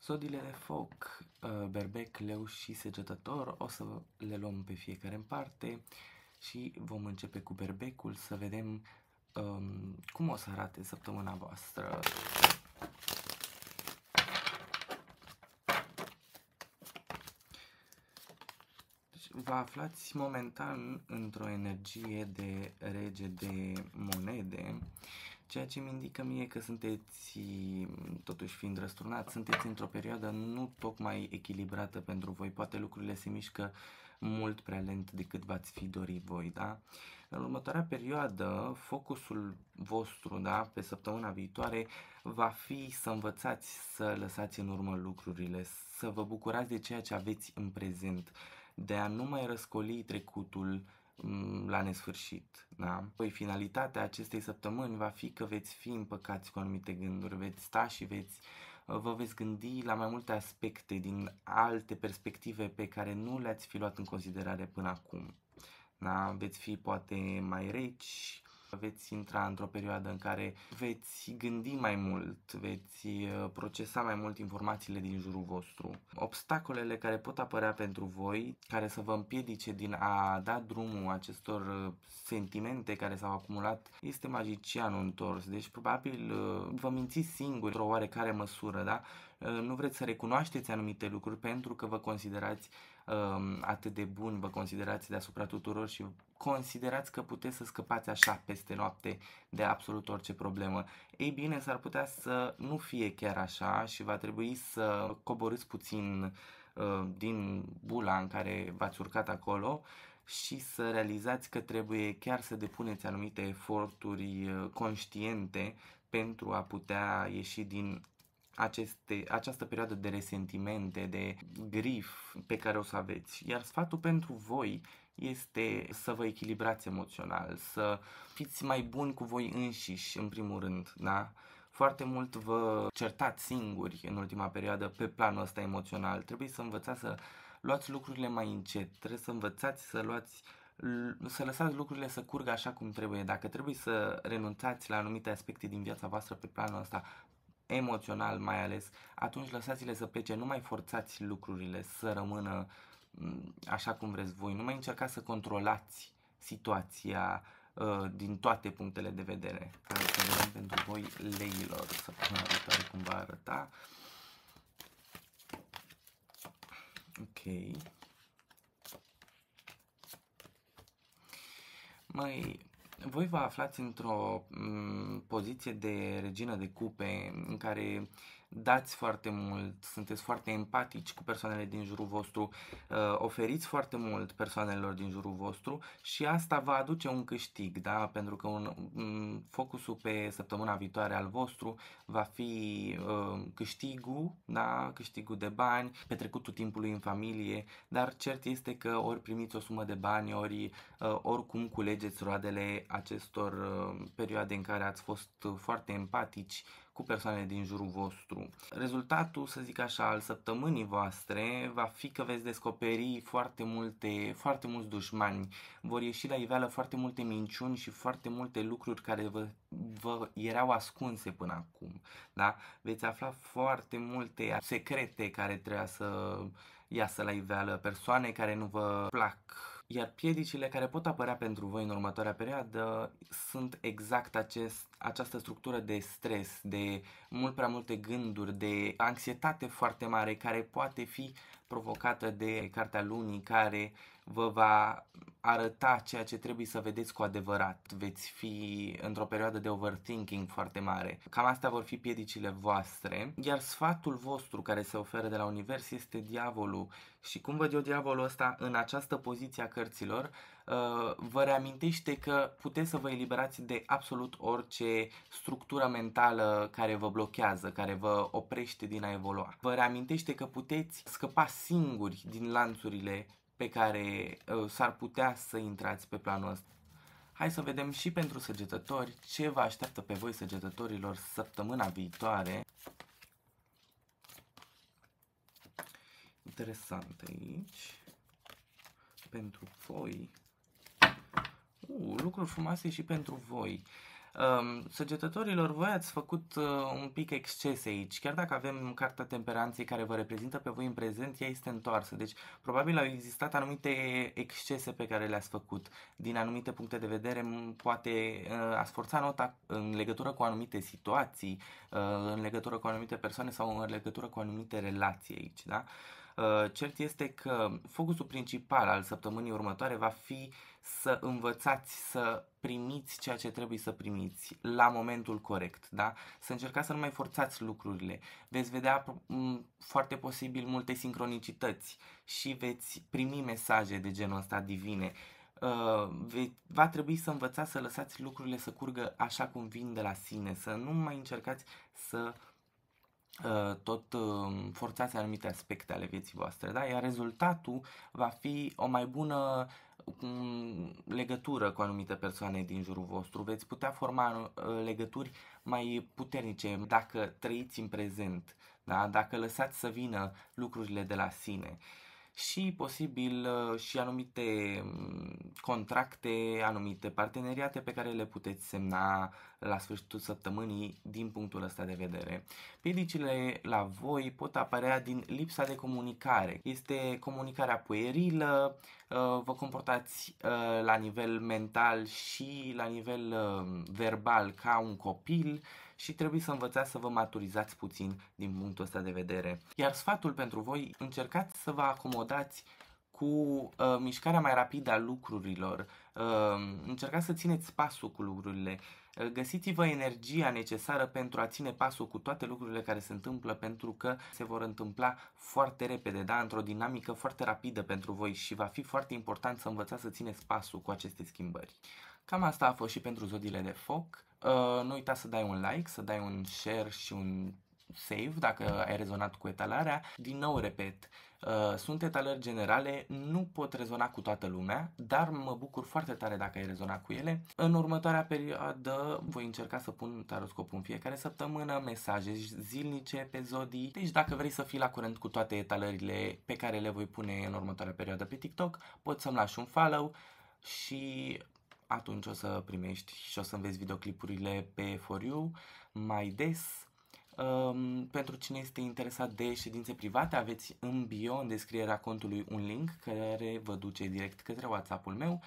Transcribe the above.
Zodiile de foc, berbec, leu și săgetător, o să le luăm pe fiecare în parte și vom începe cu berbecul să vedem cum o să arate săptămâna voastră. Deci, vă aflați momentan într-o energie de rege de monede, ceea ce mi indică mie că sunteți, totuși fiind răsturnați, sunteți într-o perioadă nu tocmai echilibrată pentru voi. Poate lucrurile se mișcă mult prea lent decât v-ați fi dorit voi, da? În următoarea perioadă, focusul vostru, da, pe săptămâna viitoare, va fi să învățați să lăsați în urmă lucrurile, să vă bucurați de ceea ce aveți în prezent, de a nu mai răscoli trecutul la nesfârșit, da? Păi finalitatea acestei săptămâni va fi că veți fi împăcați cu anumite gânduri, veți sta și vă veți gândi la mai multe aspecte din alte perspective pe care nu le-ați fi luat în considerare până acum, da? Veți fi poate mai reci, veți intra într-o perioadă în care veți gândi mai mult, veți procesa mai mult informațiile din jurul vostru. Obstacolele care pot apărea pentru voi, care să vă împiedice din a da drumul acestor sentimente care s-au acumulat, este magicianul întors. Deci probabil vă mințiți singuri într-o oarecare măsură, da? Nu vreți să recunoașteți anumite lucruri pentru că vă considerați atât de buni, vă considerați deasupra tuturor și considerați că puteți să scăpați așa peste noapte de absolut orice problemă. Ei bine, s-ar putea să nu fie chiar așa și va trebui să coborâți puțin din bula în care v-ați urcat acolo și să realizați că trebuie chiar să depuneți anumite eforturi conștiente pentru a putea ieși din această perioadă de resentimente, de grif pe care o să aveți. Iar sfatul pentru voi este să vă echilibrați emoțional, să fiți mai buni cu voi înșiși, în primul rând, da? Foarte mult vă certați singuri în ultima perioadă pe planul ăsta emoțional. Trebuie să învățați să luați lucrurile mai încet, trebuie să învățați să lăsați lucrurile să curgă așa cum trebuie. Dacă trebuie să renunțați la anumite aspecte din viața voastră pe planul ăsta, emoțional mai ales, atunci lăsați-le să plece, nu mai forțați lucrurile să rămână așa cum vreți voi, nu mai încercați să controlați situația din toate punctele de vedere. Hai să vedem pentru voi leilor săptămâna viitoare cum va arăta. Ok. Voi vă aflați într-o poziție de regină de cupe în care dați foarte mult, sunteți foarte empatici cu persoanele din jurul vostru, oferiți foarte mult persoanelor din jurul vostru și asta va aduce un câștig, da? Pentru că focusul pe săptămâna viitoare al vostru va fi câștigul, da? Câștigul de bani, petrecutul timpului în familie, dar cert este că ori primiți o sumă de bani, ori oricum culegeți roadele acestor perioade în care ați fost foarte empatici cu persoanele din jurul vostru. Rezultatul, să zic așa, al săptămânii voastre va fi că veți descoperi foarte mulți dușmani. Vor ieși la iveală foarte multe minciuni și foarte multe lucruri care vă erau ascunse până acum. Da? Veți afla foarte multe secrete care trebuia să iasă la iveală, persoane care nu vă plac. Iar piedicile care pot apărea pentru voi în următoarea perioadă sunt exact această structură de stres, de mult prea multe gânduri, de anxietate foarte mare care poate fi provocată de Cartea Lunii, care vă va arăta ceea ce trebuie să vedeți cu adevărat. Veți fi într-o perioadă de overthinking foarte mare. Cam astea vor fi piedicile voastre. Iar sfatul vostru care se oferă de la univers este diavolul. Și cum văd eu diavolul ăsta în această poziție a cărților, vă reamintește că puteți să vă eliberați de absolut orice structură mentală care vă blochează, care vă oprește din a evolua. Vă reamintește că puteți scăpa singuri din lanțurile pe care s-ar putea să intrați pe planul ăsta. Hai să vedem și pentru săgetători ce vă așteaptă pe voi, săgetătorilor, săptămâna viitoare. Interesant aici. Pentru voi. Lucruri frumoase și pentru voi. Săgetătorilor, voi ați făcut un pic exces aici. Chiar dacă avem cartea temperanței care vă reprezintă pe voi în prezent, ea este întoarsă. Deci, probabil au existat anumite excese pe care le-ați făcut. Din anumite puncte de vedere, poate ați forțat nota în legătură cu anumite situații, în legătură cu anumite persoane sau în legătură cu anumite relații aici, da? Cert este că focusul principal al săptămânii următoare va fi să învățați să primiți ceea ce trebuie să primiți la momentul corect, da? Să încercați să nu mai forțați lucrurile. Veți vedea foarte posibil multe sincronicități și veți primi mesaje de genul ăsta divine. Va trebui să învățați să lăsați lucrurile să curgă așa cum vin de la sine, să nu mai încercați să tot forțați anumite aspecte ale vieții voastre, da? Iar rezultatul va fi o mai bună legătură cu anumite persoane din jurul vostru. Veți putea forma legături mai puternice dacă trăiți în prezent, da? Dacă lăsați să vină lucrurile de la sine. Și posibil și anumite contracte, anumite parteneriate pe care le puteți semna la sfârșitul săptămânii din punctul ăsta de vedere. Piedicile la voi pot apărea din lipsa de comunicare. Este comunicarea puerilă, vă comportați la nivel mental și la nivel verbal ca un copil și trebuie să învățați să vă maturizați puțin din punctul ăsta de vedere. Iar sfatul pentru voi, încercați să vă acomodați cu mișcarea mai rapidă a lucrurilor, încercați să țineți pasul cu lucrurile, găsiți-vă energia necesară pentru a ține pasul cu toate lucrurile care se întâmplă, pentru că se vor întâmpla foarte repede, da? Într-o dinamică foarte rapidă pentru voi și va fi foarte important să învățați să țineți pasul cu aceste schimbări. Cam asta a fost și pentru zodiile de foc. Nu uita să dai un like, să dai un share și un save dacă ai rezonat cu etalarea. Din nou repet, sunt etalări generale, nu pot rezona cu toată lumea, dar mă bucur foarte tare dacă ai rezonat cu ele. În următoarea perioadă voi încerca să pun taroscopul în fiecare săptămână, mesaje zilnice pe zodii. Deci dacă vrei să fii la curent cu toate etalările pe care le voi pune în următoarea perioadă pe TikTok, poți să-mi lași un follow și atunci o să primești și o să înveți videoclipurile pe For You mai des. Pentru cine este interesat de ședințe private, aveți în bio, în descrierea contului, un link care vă duce direct către WhatsApp-ul meu.